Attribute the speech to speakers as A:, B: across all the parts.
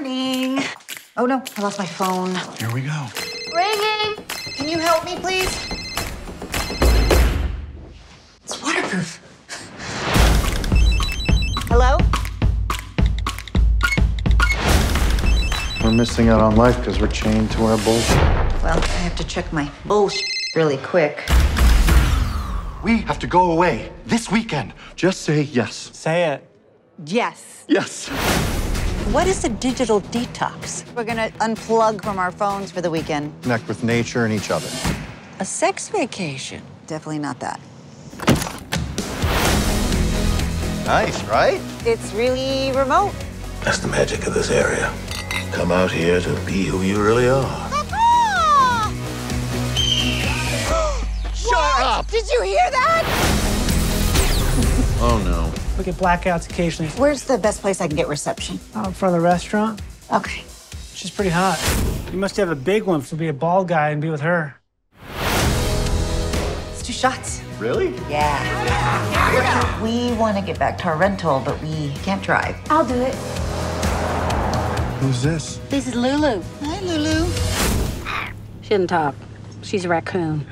A: Morning. Oh no, I lost my phone.
B: Here we go.
A: Ringing. Can you help me, please? It's waterproof. Hello?
B: We're missing out on life because we're chained to our bullshit.
A: Well, I have to check my bullshit really quick.
B: We have to go away this weekend. Just say yes.
C: Say it.
A: Yes.
B: Yes.
D: What is a digital detox?
A: We're gonna unplug from our phones for the weekend.
B: Connect with nature and each other.
D: A sex vacation?
A: Definitely not that.
B: Nice, right?
A: It's really remote.
E: That's the magic of this area. Come out here to be who you really are.
B: Shut up!
A: Did you hear that?
B: Oh, no.
C: We get blackouts occasionally.
A: Where's the best place I can get reception?
C: Out in front of the restaurant.
A: Okay.
C: She's pretty hot. You must have a big one to be a bald guy and be with her.
A: It's 2 shots.
B: Really?
A: Yeah. We want to get back to our rental, but we can't drive.
F: I'll do it.
B: Who's this?
F: This is Lulu.
A: Hi, Lulu.
F: She doesn't talk. She's a raccoon.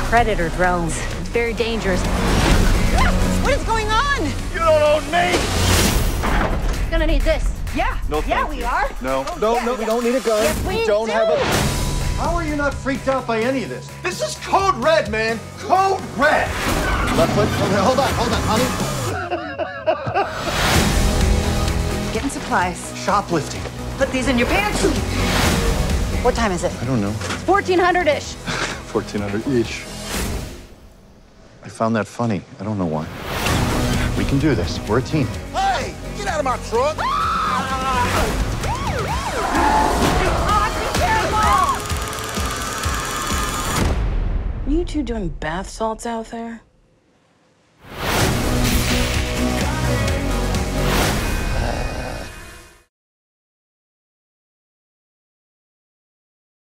F: Predator drones. It's very dangerous.
A: What is going on?
B: You don't own me!
F: Gonna need this.
A: Yeah.
B: No,
A: yeah,
B: thank
A: we
B: you.
A: are.
B: No,
A: Oh,
B: no,
A: yeah,
B: no,
A: yeah.
B: we don't need a gun.
A: Yes, we
B: don't
A: do.
B: have a... How are you not freaked out by any of this? This is code red, man. Code red! Left foot. Hold on, honey.
A: Getting supplies.
B: Shoplifting.
A: Put these in your pants. What time is it?
B: I don't know.
F: 1400-ish.
B: 1400-ish. I found that funny. I don't know why. We can do this. We're a team.
E: Hey, get out of my truck!
G: Are you two doing bath salts out there?